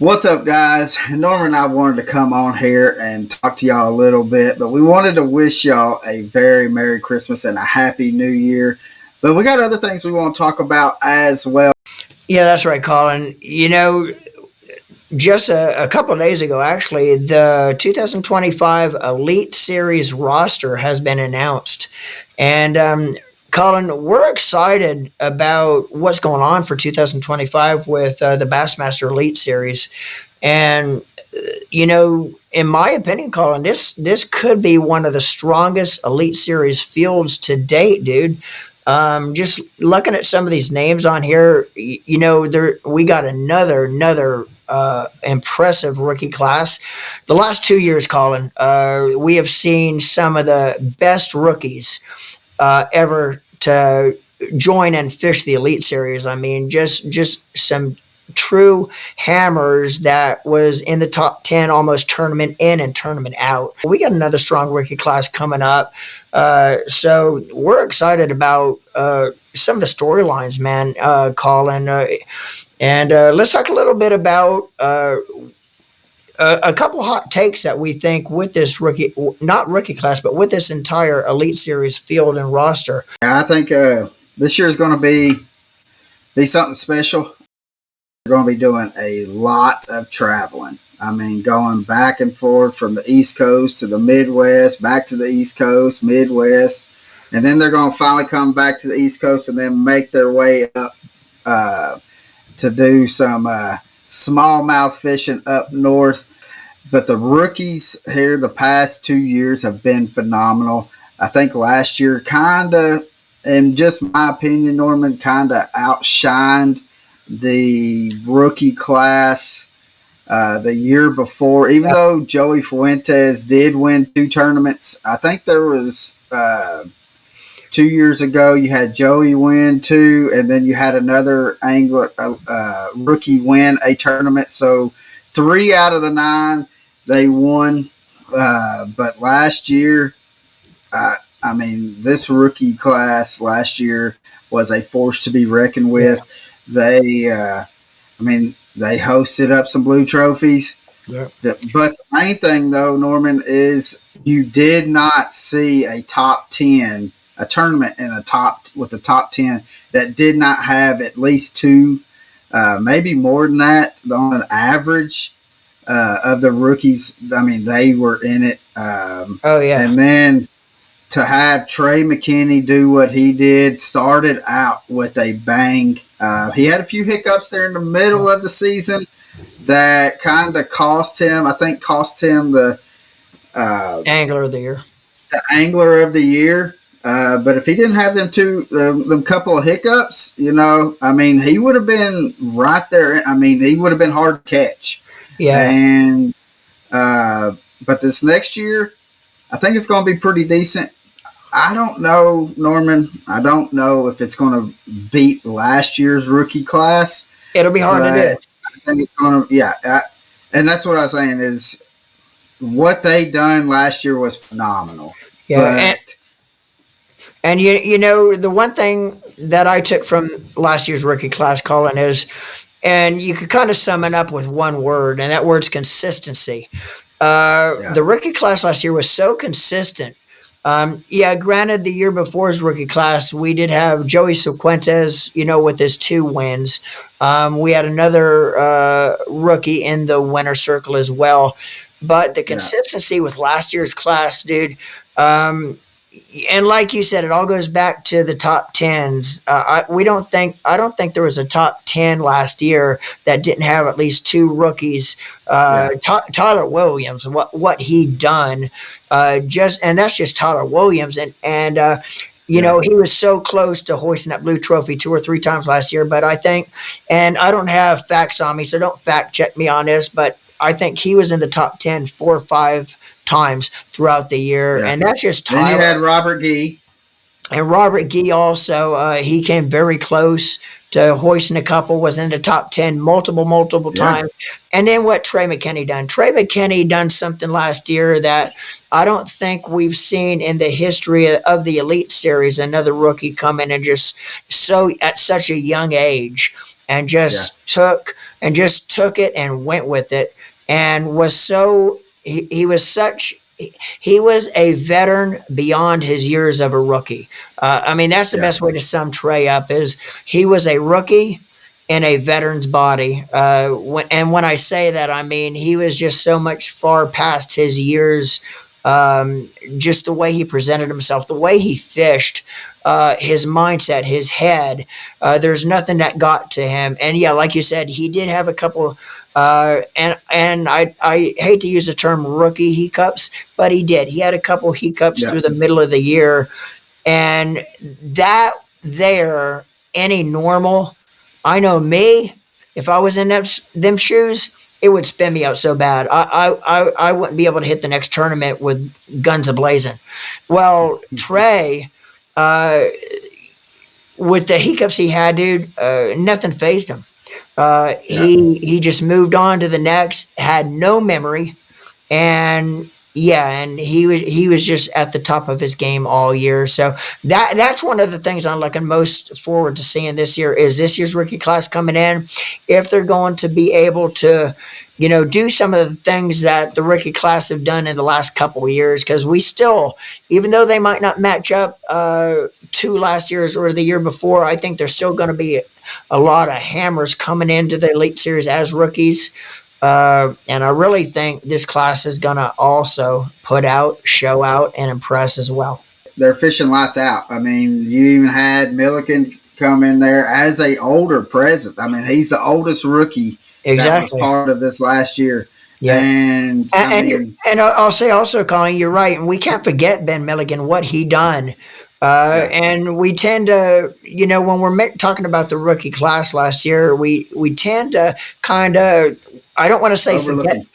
What's up, guys? Norman and I wanted to come on here and talk to y'all a little bit, but we wanted to wish y'all a very Merry Christmas and a Happy New Year. But we got other things we want to talk about as well. Yeah, that's right, Colin. Just a couple of days ago, actually, the 2025 Elite Series roster has been announced. And, Colin, we're excited about what's going on for 2025 with the Bassmaster Elite Series. And, in my opinion, Colin, this could be one of the strongest Elite Series fields to date, dude. Just looking at some of these names on here, there we got another impressive rookie class. The last 2 years, Colin, we have seen some of the best rookies ever to join and fish the Elite Series. I mean, just some true hammers that was in the top 10 almost tournament in and tournament out. We got another strong rookie class coming up. So we're excited about some of the storylines, man, Colin. And let's talk a little bit about a couple hot takes that we think with this not rookie class, but with this entire Elite Series field and roster. I think this year is going to be something special. We're going to be doing a lot of traveling. I mean, going back and forth from the East Coast to the Midwest, back to the East Coast, Midwest, and then they're going to finally come back to the East Coast and then make their way up to do some smallmouth fishing up north. But the rookies here the past 2 years have been phenomenal. I think last year kind of, in just my opinion, Norman, kind of outshined the rookie class the year before. Even though Joey Fuentes did win 2 tournaments, I think there was 2 years ago you had Joey win 2, and then you had another angler rookie win a tournament. So 3 out of the 9 they won. But last year, I mean, this rookie class last year was a force to be reckoned with. Yeah. They hosted up some blue trophies. Yeah. But the main thing, though, Norman, is you did not see a tournament with the top 10 that did not have at least 2, maybe more than that on an average of the rookies. I mean, they were in it. And then to have Trey McKinney do what he did, started out with a bang. He had a few hiccups there in the middle of the season that kind of cost him the Angler of the Year. The Angler of the Year. But if he didn't have them couple of hiccups, he would have been right there. I mean, he would have been hard to catch. Yeah. And but this next year, I think it's going to be pretty decent. I don't know, Norman. I don't know if it's going to beat last year's rookie class. It'll be hard to do. I think it's going to, and that's what I was saying is what they done last year was phenomenal. Yeah, and the one thing that I took from last year's rookie class, Colin, is, and you could kind of sum it up with one word, and that word's consistency. The rookie class last year was so consistent. Granted, the year before his rookie class, we did have Joey Fuentes, with his 2 wins. We had another rookie in the winner circle as well. But the consistency with last year's class, dude, and like you said, it all goes back to the top 10s. I don't think there was a top 10 last year that didn't have at least 2 rookies. Tyler Williams, what he done, and that's just Tyler Williams, and he was so close to hoisting that blue trophy 2 or 3 times last year. But I think, and I don't have facts on me, so don't fact check me on this, but I think he was in the top 10 4 or 5 times throughout the year, and that's just Tyler. Then you had Robert Gee. And Robert Gee also, he came very close to hoisting a couple, was in the top 10 multiple Yeah. times. And then what Trey McKinney done? Trey McKinney done something last year that I don't think we've seen in the history of the Elite Series. Another rookie come in and just so at such a young age and Yeah. just took it and went with it and was so he was such he was a veteran beyond his years of a rookie. I mean, that's the Yeah. best way to sum Trey up is he was a rookie in a veteran's body. And when I say that, I mean he was just so much far past his years. Just the way he presented himself, the way he fished, his mindset, his head. There's nothing that got to him. And yeah, like you said, he did have a couple. And I hate to use the term rookie hiccups, but he did. He had a couple hiccups Yeah. through the middle of the year, and that there any normal. I know me. If I was in them shoes, it would spin me out so bad. I wouldn't be able to hit the next tournament with guns a blazing. Well, Trey, uh, with the hiccups he had, dude, nothing phased him. Yeah. He just moved on to the next, had no memory, and yeah, and he was just at the top of his game all year. So that's one of the things I'm looking most forward to seeing this year is this year's rookie class coming in, if they're going to be able to, do some of the things that the rookie class have done in the last couple of years. Because we still, even though they might not match up to last year's or the year before, I think there's still going to be a lot of hammers coming into the Elite Series as rookies. And I really think this class is going to also put out, show out, and impress as well. They're fishing lights out. I mean, you even had Milliken come in there as a older president. I mean, he's the oldest rookie that was Exactly. part of this last year. Yeah. And I And you're, mean, and I'll say also, Colin, you're right, and we can't forget Ben Milligan what he done. yeah, And we tend to, when we're talking about the rookie class last year, we tend to kind of, I don't want to say forget. overlooking.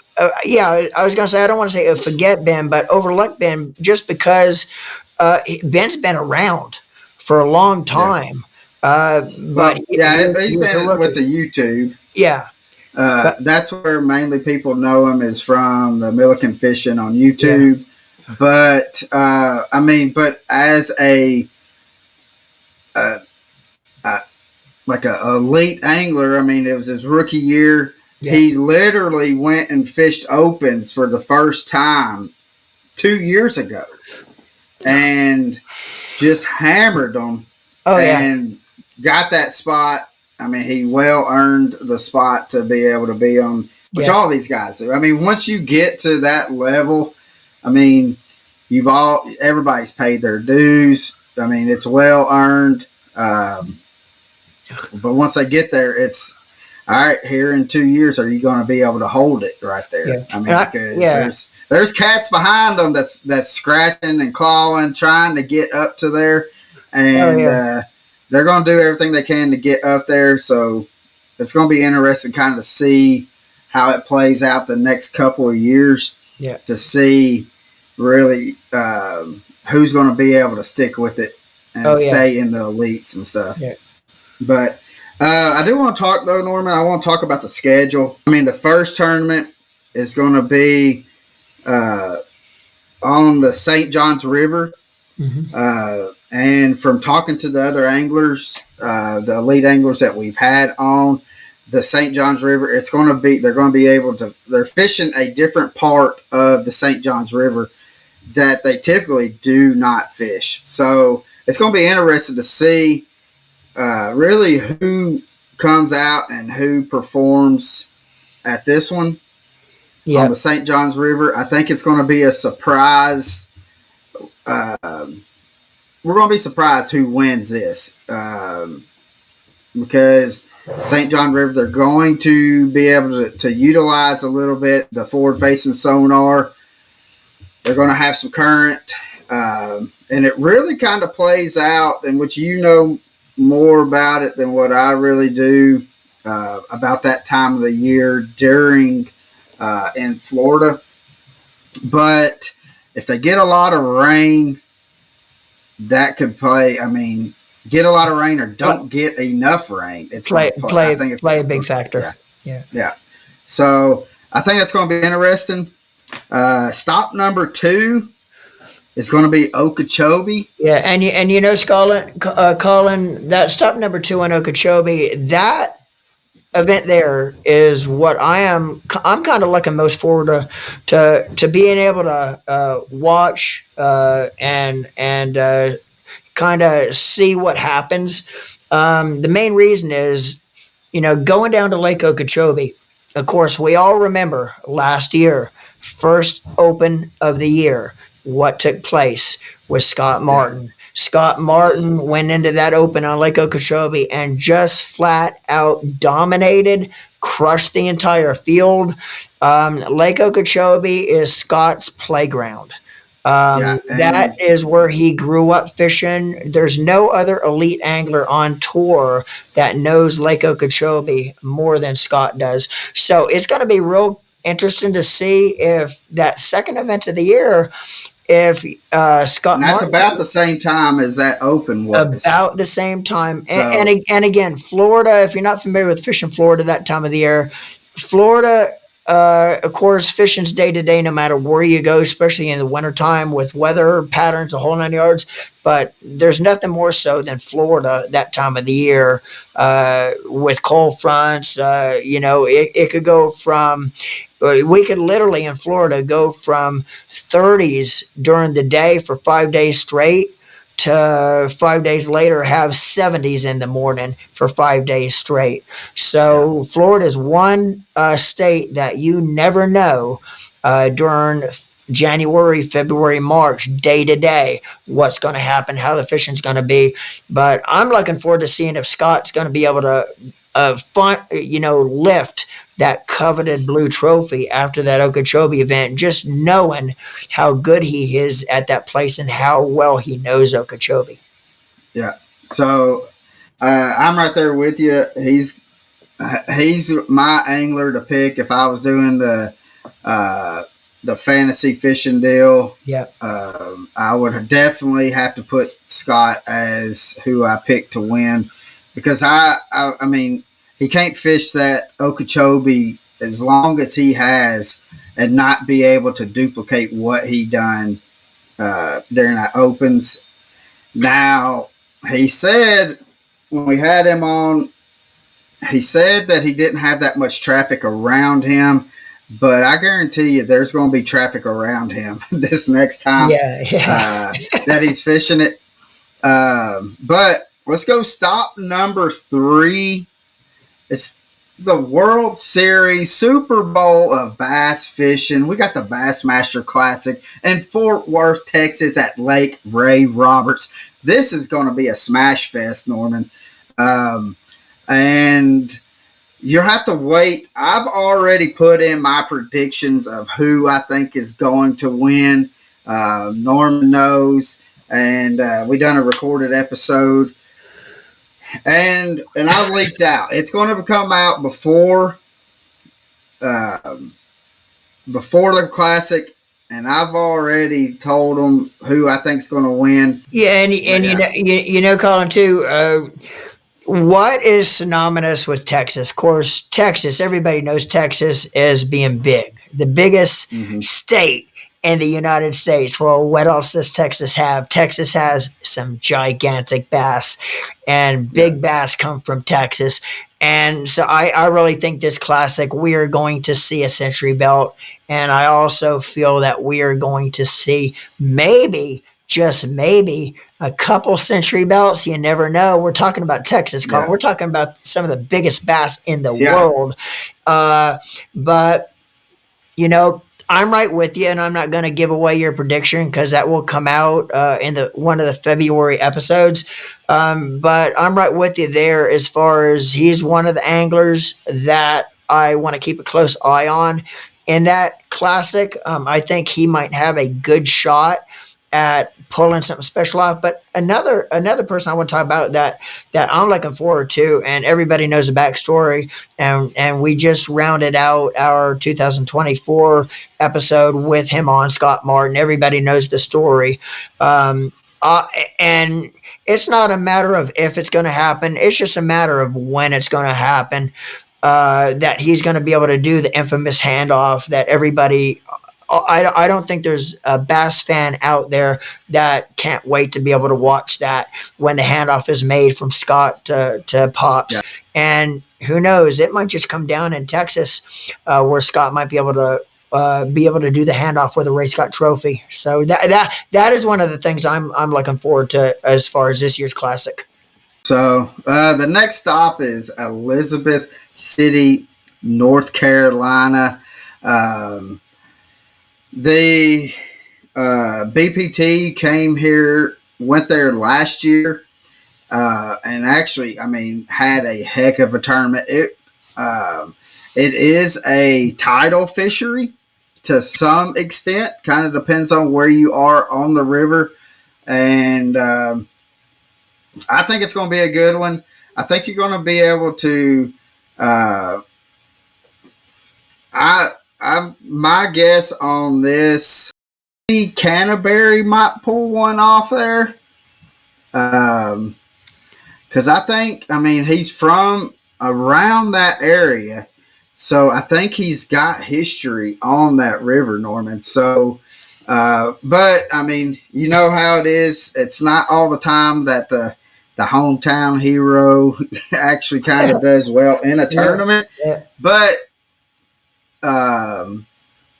Yeah, I was going to say I don't want to say forget Ben, but overlook Ben just because Ben's been around for a long Yeah. time. But Well, yeah, he he's was a been with rookie. the YouTube. Yeah, but That's where mainly people know him is from the Milliken fishing on yeah, YouTube. But I mean, but as a, a like a elite angler, I mean, it was his rookie year. yeah. He literally went and fished opens for the first time 2 years ago, and just hammered them Oh yeah, and got that spot. I mean, he well earned the spot to be able to be on, which yeah. all these guys do. I mean, once you get to that level, I mean, everybody's paid their dues. I mean, it's well earned. But once they get there, it's all right. Here in 2 years, are you going to be able to hold it right there? Yeah. I And mean, I, because yeah. there's cats behind them that's scratching and clawing, trying to get up to there, Oh and yeah. they're going to do everything they can to get up there. So it's going to be interesting, kind of see how it plays out the next couple of years Yeah. to see really who's going to be able to stick with it and Oh yeah. stay in the elites and stuff. Yeah. But I do want to talk though, Norman. I want to talk about the schedule. I mean, the first tournament is going to be uh, on the St. Johns River, Hmm. and from talking to the other anglers, the elite anglers that we've had on the St. Johns River, it's going to be they're going to be able to they're fishing a different part of the St. Johns River that they typically do not fish. So it's going to be interesting to see really who comes out and who performs at this one on Yeah. the St. Johns River. I think it's going to be a surprise. We're going to be surprised who wins this because St. John River, they're going to be able to utilize a little bit the forward facing sonar. They're going to have some current. And it really kind of plays out, in which you know more about it than what I really do about that time of the year during in Florida. But if they get a lot of rain, that could play. I mean, get a lot of rain or Pl- don't get enough rain, it's going to play. I think it's play a big factor. yeah, Yeah. yeah. So I think it's going to be interesting. Stop number 2 is going to be Okeechobee. Yeah, and you know, Colin, that stop number 2 in Okeechobee, that event there is what I'm kind of looking most forward to being able to watch and kind of see what happens. The main reason is, you know, going down to Lake Okeechobee. Of course, we all remember last year, first open of the year, what took place with Scott Yeah, Martin. Scott Martin went into that open on Lake Okeechobee and just flat out dominated, crushed the entire field. Lake Okeechobee is Scott's playground. yeah, That and is where he grew up fishing. There's no other elite angler on tour that knows Lake Okeechobee more than Scott does. So it's going to be real interesting to see if that second event of the year, if Scott and that's Martin about the same time as that open was. about the same time. So And again, Florida, if you're not familiar with fishing Florida that time of the year, Florida, of course, fishing's day to day no matter where you go, especially in the wintertime with weather patterns, a whole 9 yards. But there's nothing more so than Florida that time of the year with cold fronts. You know, it could go from, we could literally in Florida go from 30s during the day for 5 days straight to 5 days later have 70s in the morning for 5 days straight. yeah, So Florida is one state that you never know during January, February, March, day to day, what's going to happen, how the fishing's going to be. But I'm looking forward to seeing if Scott's going to be able to lift that coveted blue trophy after that Okeechobee event, just knowing how good he is at that place and how well he knows Okeechobee. yeah. So I'm right there with you. He's my angler to pick if I was doing uh, the fantasy fishing deal. Yeah. I would definitely have to put Scott as who I picked to win because I mean he can't fish that Okeechobee as long as he has and not be able to duplicate what he done during that opens. Now he said when we had him on, he said that he didn't have that much traffic around him, but I guarantee you there's going to be traffic around him this next time Yeah. Yeah. that he's fishing it. But let's go stop number 3. It's the World Series Super Bowl of bass fishing. We got the Bassmaster Classic in Fort Worth, Texas at Lake Ray Roberts. This is going to be a smash fest, Norman. Um, and you have to wait. I've already put in my predictions of who I think is going to win. Norman knows, and we done a recorded episode, and I leaked out. It's going to come out um, before the classic, and I've already told them who I think is going to win. Yeah, But and yeah, you know, Colin, too. What is synonymous with Texas? Of course, Texas. Everybody knows Texas as being big, the biggest mm-hmm. state in the United States. Well, what else does Texas have? Texas has some gigantic bass, and Yeah, big bass come from Texas. And so I really think this classic, we are going to see a century belt. And I also feel that we are going to see maybe, just maybe, a couple century belts. You never know. We're talking about Texas, Colin. yeah, We're talking about some of the biggest bass in the yeah, world. But you know, I'm right with you, and I'm not going to give away your prediction because that will come out in the one of the February episodes. But I'm right with you there as far as he's one of the anglers that I want to keep a close eye on. In that classic, I think he might have a good shot at pulling something special off. But another person I want to talk about that I'm looking forward to, and everybody knows the backstory, and we just rounded out our 2024 episode with him on Scott Martin. Everybody knows the story. Uh, and it's not a matter of if it's going to happen. It's just a matter of when it's going to happen. That he's going to be able to do the infamous handoff that everybody. I don't think there's a bass fan out there that can't wait to be able to watch that when the handoff is made from Scott to Yeah. Pops. And who knows, it might just come down in Texas where Scott might be able to do the handoff for the Ray Scott Trophy. So that is one of the things I'm looking forward to as far as this year's classic. So the next stop is Elizabeth City, North Carolina. Um, the BPT came here, went there last year, and actually, I mean, had a heck of a tournament. It is a tidal fishery to some extent. Kind of depends on where you are on the river, and I think it's going to be a good one. I think you're going to be able to. Uh, I my guess on this, Canterbury might pull one off there. Um, because I think, I mean, he's from around that area, so I think he's got history on that river, Norman. So, but I mean, you know how it is. It's not all the time that the hometown hero actually kind of does well in a Yeah, tournament, yeah, but um,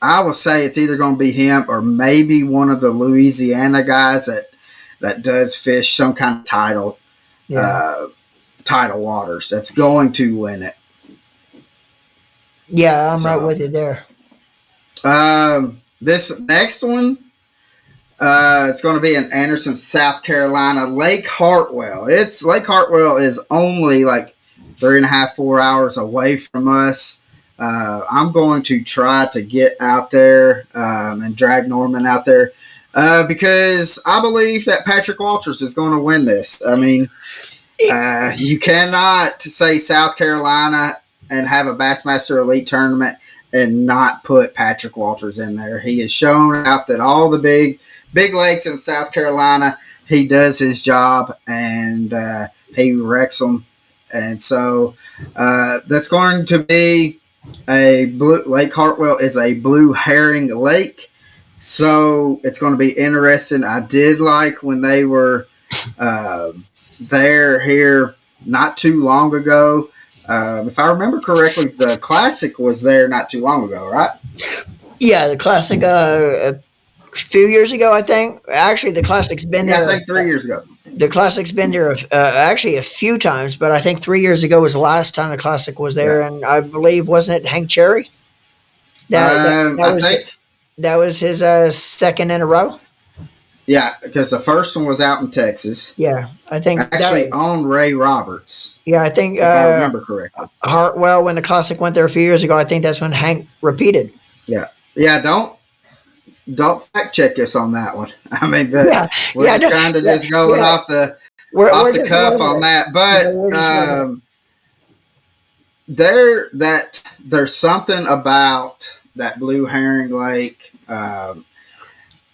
I will say it's either going to be him or maybe one of the Louisiana guys that does fish some kind of yeah, uh, tidal waters that's going to win it. yeah. I'm right So with you there. this next one, it's going to be in Anderson, South Carolina, Lake Hartwell. It's Lake Hartwell is only like 3.5, 4 hours away from us. I'm going to try to get out there and drag Norman out there because I believe that Patrick Walters is going to win this. I mean, you cannot say South Carolina and have a Bassmaster Elite tournament and not put Patrick Walters in there. He has shown out that all the big lakes in South Carolina, he does his job and he wrecks them. And so that's going to be a blue. Lake Hartwell is a blue herring lake, so it's going to be interesting. I did like when they were. Uh, there here not too long ago. If I remember correctly, the Classic was there not too long ago, right? Yeah, the classic. A few years ago, I think. Actually, the classic's been Yeah, I there. think 3 years ago. The classic's been there actually a few times, but I think 3 years ago was the last time the classic was Yeah. there, and I believe wasn't it Hank Cherry that I was think, his second in a row. yeah, because the first one was out in Texas, Yeah, I think actually that. on Ray Roberts, Yeah, I think if I remember correctly. Hartwell when the classic went there a few years ago. I think that's when Hank repeated. Yeah, yeah. Don't fact check us on that one. I mean, but Yeah, we're yeah, just no, kind of yeah, just going yeah. off We're the just cuff winging on it. that. Yeah, But we're just winging it. there's something about that blue herring lake.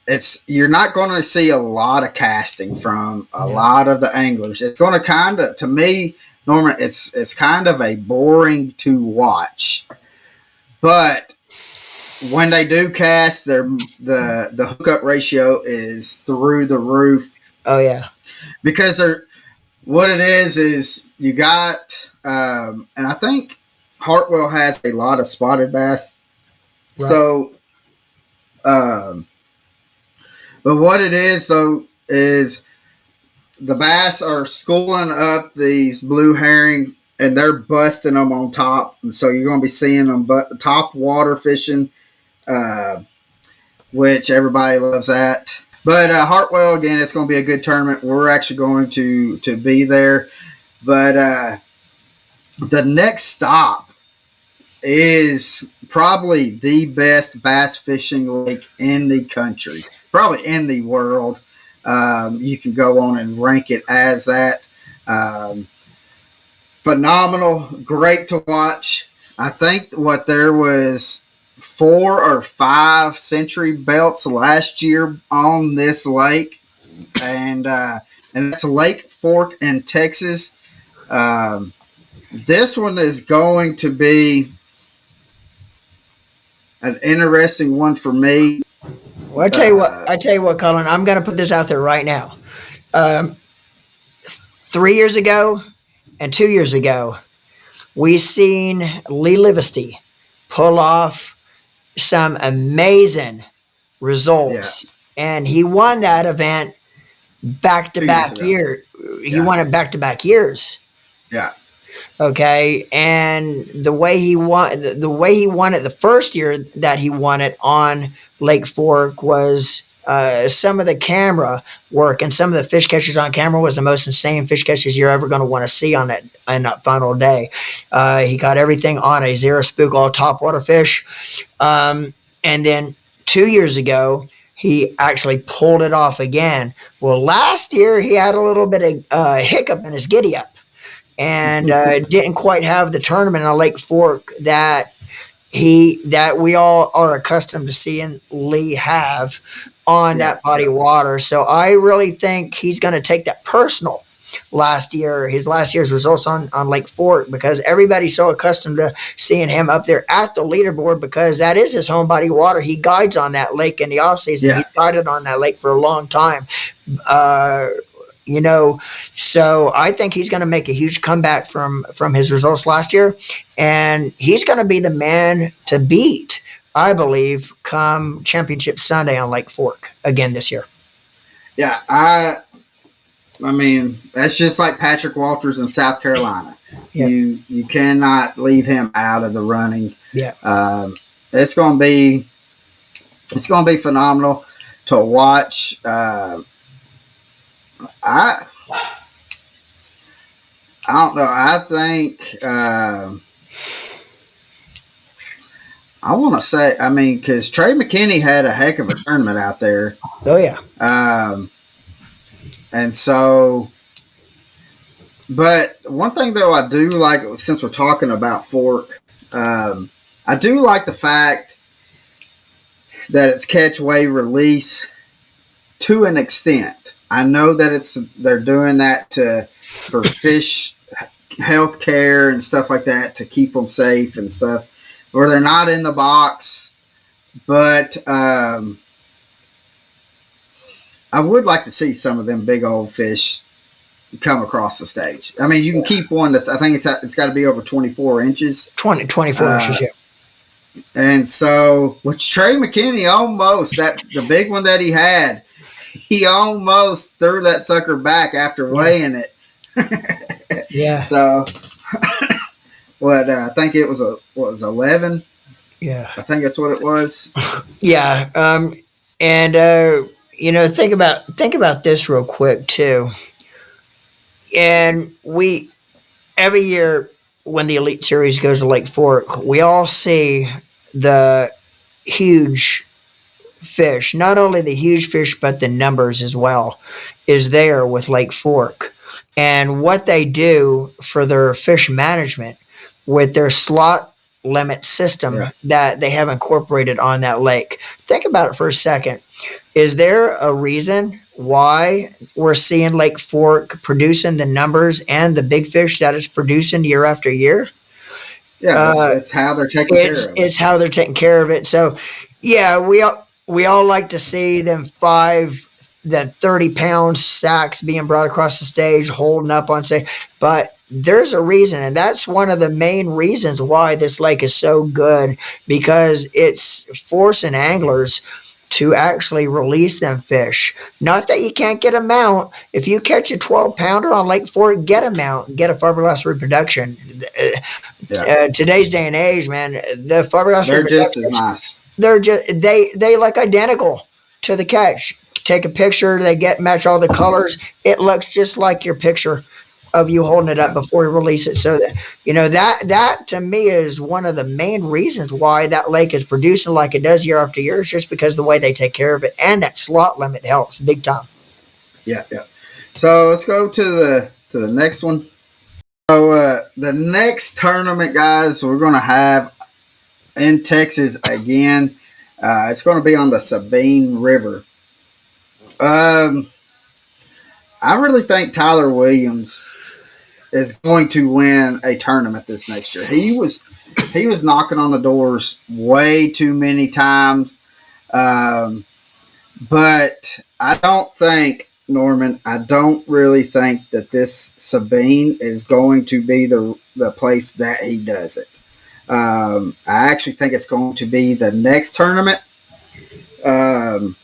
It's you're not going to see a lot of casting from a Yeah, lot of the anglers. It's going to kind of, to me, Norman, it's kind of a boring to watch. But when they do cast, the hookup ratio is through the roof oh yeah, because they're what it is you got, and I think Hartwell has a lot of spotted bass. right. So, um, but what it is though is the bass are schooling up these blue herring and they're busting them on top, and so you're going to be seeing them but top water fishing, uh, which everybody loves that. But Hartwell again, it's going to be a good tournament. We're actually going to be there, but the next stop is probably the best bass fishing lake in the country, probably in the world. You can go on and rank it as that. Um, Phenomenal, great to watch. I think what there was 4 or 5 century belts last year on this lake. and that's Lake Fork in Texas. Um, this one is going to be an interesting one for me. Well, Uh, I tell you what, Colin, I'm going to put this out there right now. Um, 3 years ago and 2 years ago, we seen Lee Livesty pull off some amazing yeah, results, and he won that event back to 2 years back ago. year. He Yeah, won it back to back years. yeah, Okay, and the way he won it the first year that he won it on Lake Fork was some of the camera work and some of the fish catchers on camera was the most insane fish catchers you're ever going to want to see on that final day. He got everything on a zero spook all topwater fish, and then 2 years ago he actually pulled it off again. Well, last year he had a little bit of hiccup in his giddy up and didn't quite have the tournament on Lake Fork that we all are accustomed to seeing Lee have on yeah, that body yeah, of water. So I really think he's going to take that personal his last year's results on Lake Fork because everybody's so accustomed to seeing him up there at the leaderboard because that is his home body of water. He guides on that lake in the off season. yeah, He's guided on that lake for a long time. Uh, you know, so I think he's going to make a huge comeback from his results last year, and he's going to be the man to beat, I believe, come Championship Sunday on Lake Fork again this year. yeah. I mean, that's just like Patrick Walters in South Carolina. Yep. You cannot leave him out of the running. Yeah. Um, it's going to be phenomenal to watch. I I don't know. I think I want to say. I mean, because Trey McKinney had a heck of a tournament out there, Oh yeah. um, and so. But one thing though, I do like since we're talking about Fork, I do like the fact that it's catch, weigh, release to an extent. I know that they're doing that for fish health care and stuff like that to keep them safe and stuff, where they're not in the box. But I would like to see some of them big old fish come across the stage. I mean, you can keep one that's I think it's got to be over 24 inches. 24 inches. Yeah. And so, with Trey McKinney, almost the big one that he almost threw that sucker back after Yeah. weighing it. Yeah. So, what I think it was what was 11. Yeah. I think that's what it was. Yeah. And think about this real quick too. And we every year when the Elite Series goes to Lake Fork, we all see the huge fish. Not only the huge fish, but the numbers as well is there with Lake Fork. And what they do for their fish management with their slot limit system Yeah, that they have incorporated on that lake. Think about it for a second. Is there a reason why we're seeing Lake Fork producing the numbers and the big fish that it's producing year after year? yeah. Uh, It's how they're taking care of it. it's how they're taking care of it. So, yeah, we all like to see them that 30-pound sacks being brought across the stage, holding up on stage. But there's a reason, and that's one of the main reasons why this lake is so good because it's forcing anglers to actually release them fish. Not that you can't get them out. If you catch a 12-pounder on Lake Fork, get them out. Get a fiberglass reproduction. Yeah, Today's day and age, man, the fiberglass they're just as reproductions, nice. they look identical to the catch. Take a picture, they get match all the colors. It looks just like your picture of you holding it up Yeah, before you release it. So that that to me is one of the main reasons why that lake is producing like it does year after year. It's just because of the way they take care of it, and that slot limit helps big time. yeah, yeah. So let's go to the next one. So the next tournament, guys, we're gonna have in Texas again. It's going to be on the Sabine River. Um, I really think Tyler Williams is going to win a tournament this next year. He was knocking on the doors way too many times. Um, but I don't think, Norman, I don't really think that this Sabine is going to be the place that he does it. I actually think it's going to be the next tournament. Um,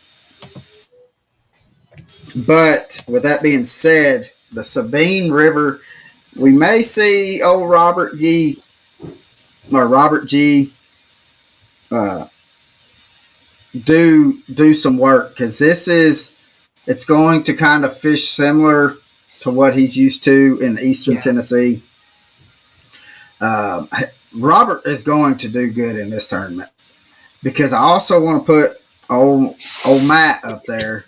but with that being said, the Sabine River, we may see old Robert G. Uh, do some work because it's going to kind of fish similar to what he's used to in Eastern Yeah. Tennessee. Um, Robert is going to do good in this tournament because I also want to put old Matt up there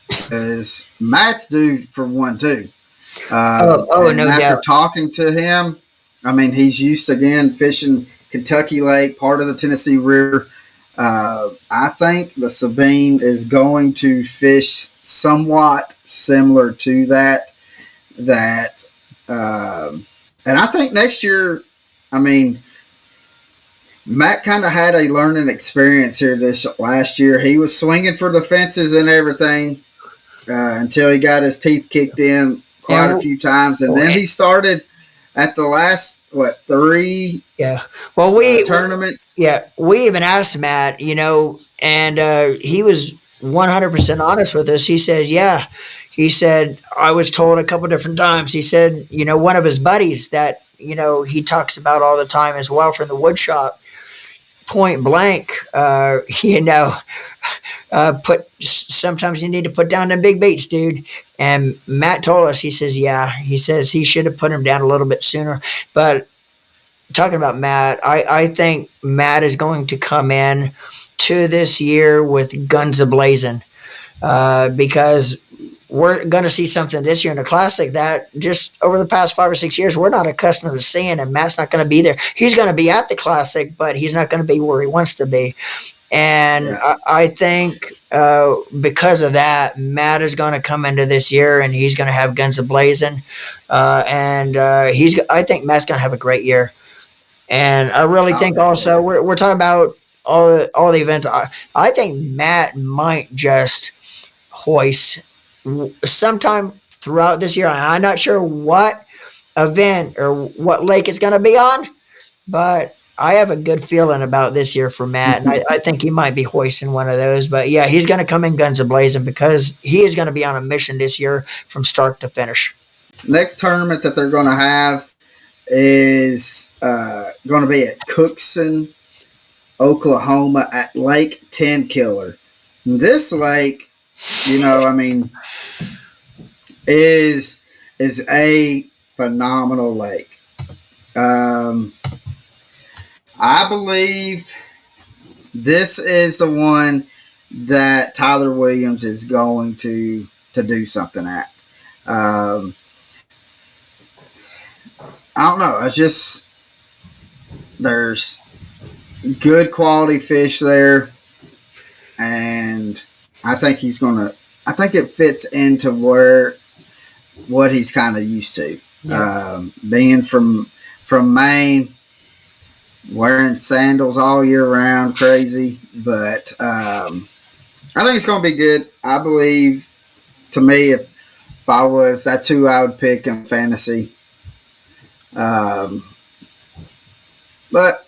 because Matt's due for one too. Oh, And no after doubt. talking to him, I mean, he's used to, again, fishing Kentucky Lake, part of the Tennessee River. I think the Sabine is going to fish somewhat similar to that. That, and I think next year, I mean, Matt kind of had a learning experience here this last year. He was swinging for the fences and everything until he got his teeth kicked in quite a And few times, and oh, then he started at the last three yeah. Well, we tournaments. yeah, we even asked Matt, and he was 100% honest with us. He said, "Yeah." He said, "I was told a couple different times." He said, one of his buddies that, he talks about all the time as well from the wood shop, point blank, put sometimes you need to put down them big baits, dude. And Matt told us, he says, yeah, he says he should have put him down a little bit sooner. But talking about Matt, I think Matt is going to come in to this year with guns ablazing, because we're going to see something this year in the classic that just over the past 5 or 6 years we're not accustomed to seeing, and Matt's not going to be there. He's going to be at the classic, but he's not going to be where he wants to be. And Yeah, I think because of that, Matt is going to come into this year and he's going to have guns ablazing, and I think Matt's going to have a great year. And I really oh think yeah, also we're talking about all the events. I think Matt might just hoist sometime throughout this year. I'm not sure what event or what lake it's going to be on, but I have a good feeling about this year for Matt, and I think he might be hoisting one of those. But yeah, he's going to come in guns a blazing because he is going to be on a mission this year from start to finish. Next tournament that they're going to have is going to be at Cookson, Oklahoma, at Lake Ten Killer. This lake, I mean, is is a phenomenal lake. Um, I believe this is the one that Tyler Williams is going to do something at. Um, I don't know. It's just there's good quality fish there, and I think he's gonna. I think it fits into what he's kind of used to. Yep. Being from Maine, wearing sandals all year round, crazy. But I think it's going to be good. I believe, to me, if I was, that's who I would pick in fantasy. Um, but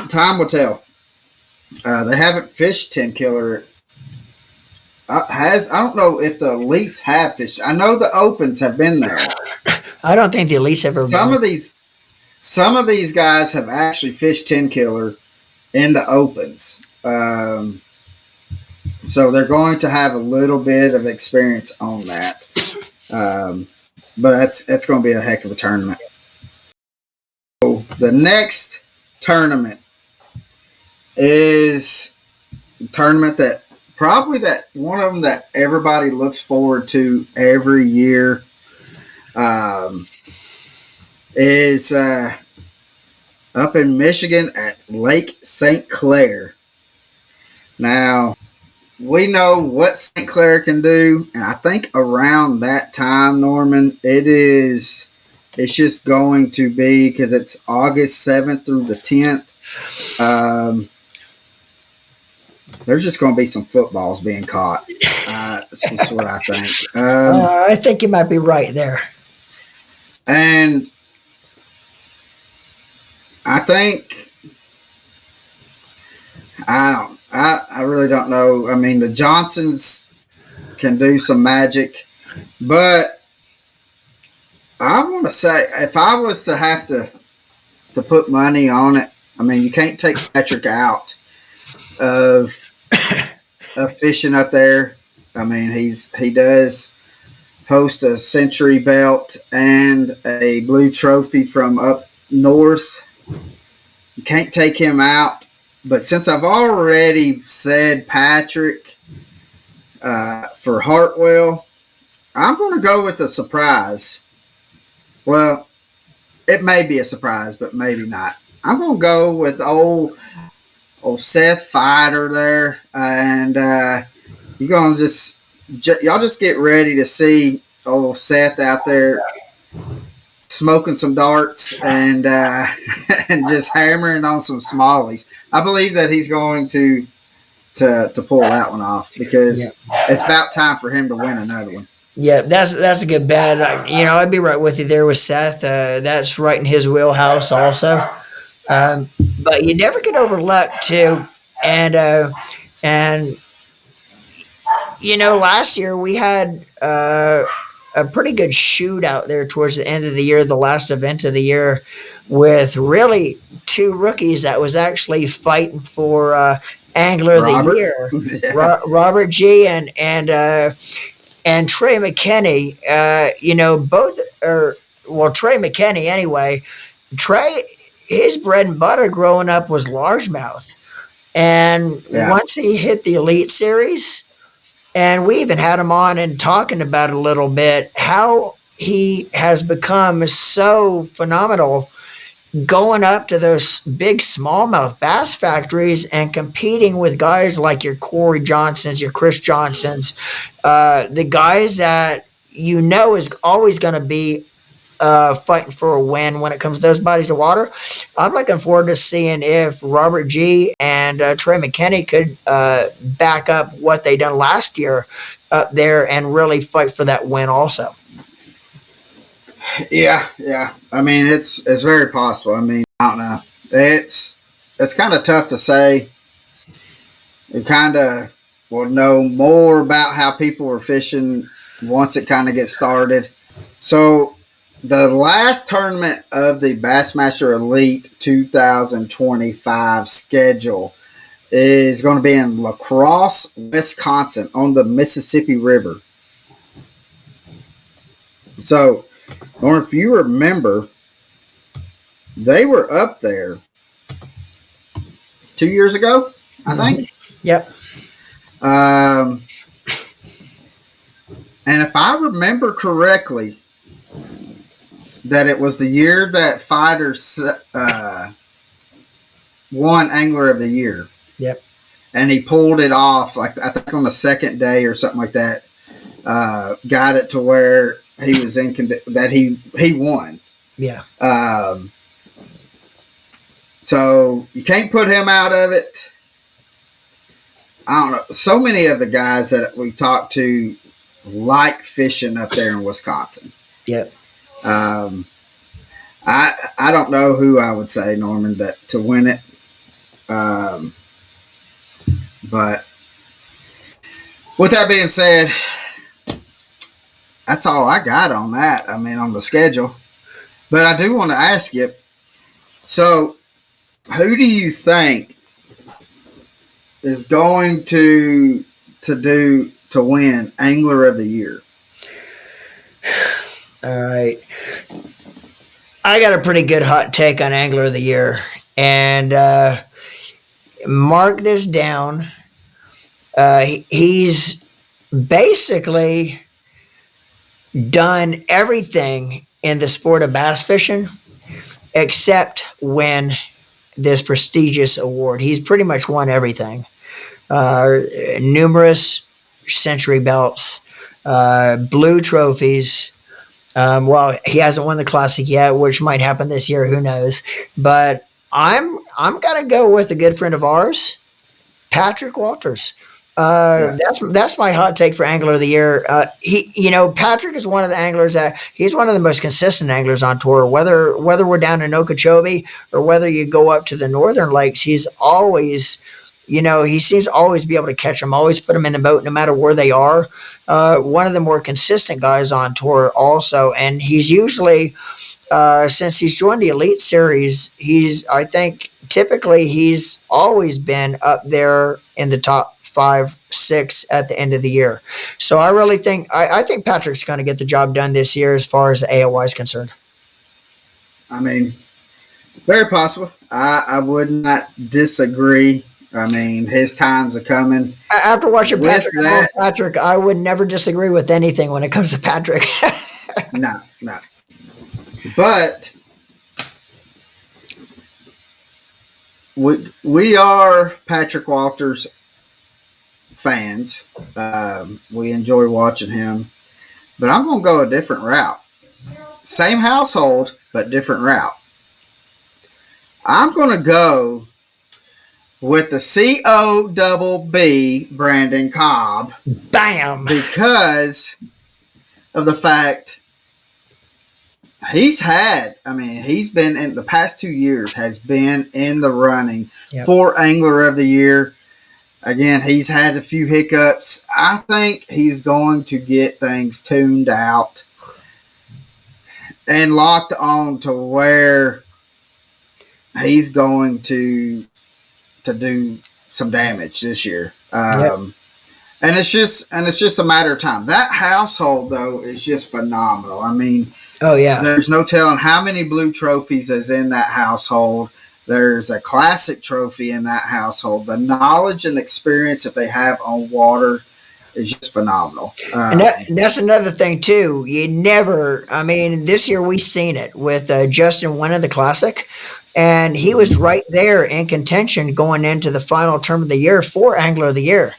time will tell. They haven't fished 10 killer. I don't know if the elites have fished. I know the opens have been there. I don't think the elites ever Some been. of these some of these guys have actually fished 10 killer in the opens. So they're going to have a little bit of experience on that. Um, but that's going to be a heck of a tournament. So the next tournament is a tournament that probably that one of them that everybody looks forward to every year. Um, is up in Michigan at Lake St. Clair. Now, we know what St. Clair can do, and I think around that time, Norman, it's just going to be because it's August 7th through the 10th. Um, there's just going to be some footballs being caught. That's just what I think. I think you might be right there. And I think I don't. I really don't know. I mean, the Johnsons can do some magic, but I want to say if I was to have to put money on it, I mean, you can't take Patrick out of fishing up there. I mean, he does host a Century Belt and a Blue Trophy from up north. You can't take him out. But since I've already said Patrick for Hartwell, I'm going to go with a surprise. Well, it may be a surprise, but maybe not. I'm going to go with old Seth Fighter there, and you're going to y'all just get ready to see old Seth out there smoking some darts and and just hammering on some smallies. I believe that he's going to pull that one off Yeah. because it's about time for him to win another one. Yeah, that's a good bet. I'd be right with you there with Seth. That's right in his wheelhouse, also. Um, but you never get overlook too, and and last year we had a pretty good shootout there towards the end of the year, the last event of the year, with really two rookies that was actually fighting for Angler of the Robert, Year, yeah, Robert G and Trey McKinney. Both are well, Trey McKinney anyway. Trey, his bread and butter growing up was largemouth, and yeah, once he hit the Elite Series and we even had him on and talking about it a little bit, how he has become so phenomenal going up to those big smallmouth bass factories and competing with guys like your Corey Johnsons, your Chris Johnsons, the guys that is always going to be fighting for a win when it comes to those bodies of water. I'm looking forward to seeing if Robert G and Trey McKinney could back up what they done last year up there and really fight for that win also. yeah, yeah. I mean, it's very possible. I mean, I don't know. It's kind of tough to say. You kind of will know more about how people are fishing once it kind of gets started. So the last tournament of the Bassmaster Elite 2025 schedule is going to be in La Crosse, Wisconsin, on the Mississippi River. So, or if you remember, they were up there 2 years ago, I Mm-hmm. think. Yep. Um, and if I remember correctly, that it was the year that Fighter won Angler of the Year, Yep. and he pulled it off like I think on the second day or something like that. Got it to where he was that he won. Yeah. So you can't put him out of it. I don't know. So many of the guys that we've talked to like fishing up there in Wisconsin. Yep. Um, I don't know who I would say, Norman, that to win it. Um, but with that being said, that's all I got on that. I mean, on the schedule. But I do want to ask you. So, who do you think is going to win Angler of the Year? All right. I got a pretty good hot take on Angler of the Year. And mark this down. He's basically done everything in the sport of bass fishing except win this prestigious award. He's pretty much won everything. uh, numerous century belts, blue trophies. Well, he hasn't won the classic yet, which might happen this year. Who knows? But I'm gonna go with a good friend of ours, Patrick Walters. Yeah. That's my hot take for angler of the year. Patrick is one of the anglers that he's one of the most consistent anglers on tour. Whether we're down in Okeechobee or whether you go up to the northern lakes, he's always, he seems to always be able to catch them. Always put them in the boat, no matter where they are. One of the more consistent guys on tour, also, and he's usually since he's joined the Elite Series, I think typically he's always been up there in the top 5, 6 at the end of the year. So I really think, I think Patrick's going to get the job done this year as far as the AOY is concerned. I mean, very possible. I would not disagree. I mean, his times are coming. After watching With that, Patrick, I would never disagree with anything when it comes to Patrick. no, no. But we are Patrick Walters fans. We enjoy watching him. But I'm going to go a different route. Same household, but different route. I'm going to go with the COBB Brandon Cobb. Bam! Because of the fact he's been in the past 2 years, has been in the running for Angler of the Year. Again, he's had a few hiccups. I think he's going to get things tuned out and locked on to where he's going to do some damage this year. And it's just a matter of time. That household, though, is just phenomenal. I mean, there's no telling how many blue trophies is in that household. There's a classic trophy in that household. The knowledge and experience that they have on water is just phenomenal. And that's another thing, too. This year we've seen it with Justin winning the Classic. And he was right there in contention going into the final term of the year for Angler of the Year.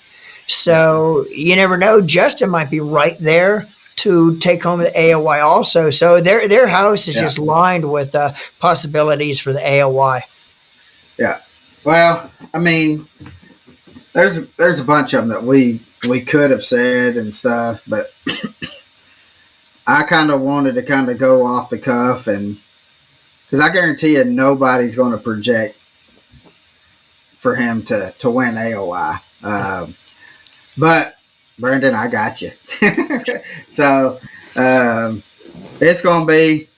So you never know. Justin might be right there to take home the AOY also. So their house is just lined with possibilities for the AOY. Yeah. Well, I mean, there's a bunch of them that we could have said and stuff, but I kind of wanted to kind of go off the cuff, and because I guarantee you nobody's going to project for him to win AOI. But Brandon, I got you. So it's going to be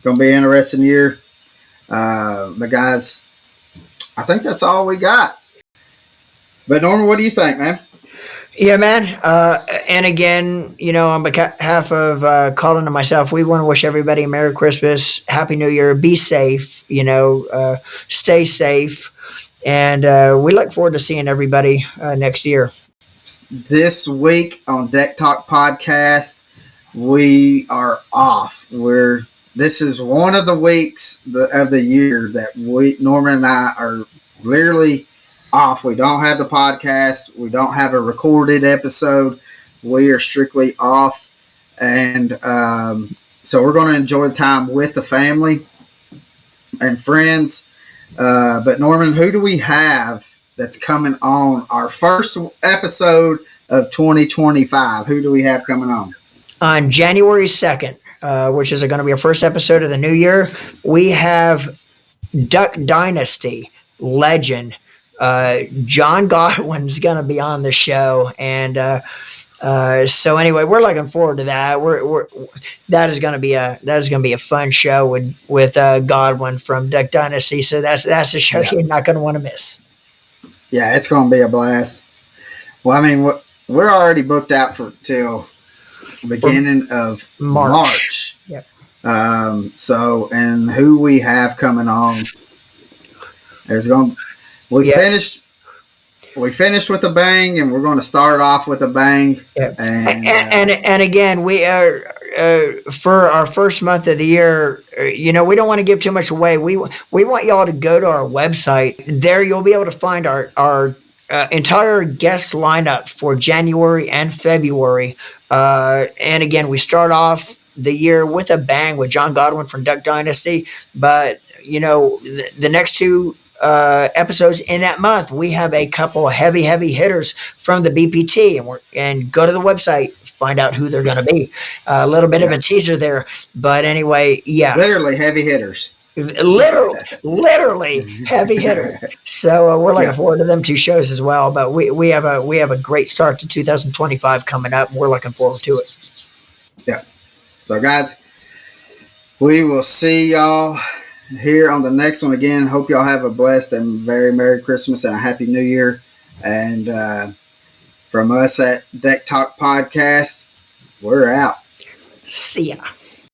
an interesting year. The guys, I think that's all we got. But Norman, what do you think, man? Yeah, man. And again, on behalf of Colin and myself, we want to wish everybody a Merry Christmas, Happy New Year, be safe, stay safe. And we look forward to seeing everybody next year. This week on Deck Talk Podcast, we are off. This is one of the weeks of the year that Norman and I are literally off. We don't have the podcast. We don't have a recorded episode. We are strictly off. And so we're going to enjoy the time with the family and friends. But Norman, who do we have that's coming on our first episode of 2025? Who do we have coming on? On January 2nd, which is going to be our first episode of the new year, we have Duck Dynasty legend John Godwin's going to be on the show, and so anyway, we're looking forward to that. That is going to be a fun show with Godwin from Duck Dynasty. So that's a show you're not going to want to miss. Yeah, it's going to be a blast. Well, I mean, we're already booked out till beginning of March. Yep. So, and who we have coming on? We finished with a bang, and we're going to start off with a bang. Yeah. And again, we are for our first month of the year. We don't want to give too much away. We want y'all to go to our website. There, you'll be able to find our entire guest lineup for January and February. And again, we start off the year with a bang with John Godwin from Duck Dynasty. But, the next two episodes in that month, we have a couple of heavy hitters from the BPT. And go to the website, find out who they're going to be. A little bit of Yeah. a teaser there. But anyway, yeah. Literally heavy hitters. Literally heavy hitters. So we're looking Yeah. forward to them two shows as well. But we have a great start to 2025 coming up, and we're looking forward to it. Yeah. So, guys, we will see y'all here on the next one again. Hope y'all have a blessed and very Merry Christmas and a Happy New Year. And from us at Deck Talk Podcast, we're out. See ya.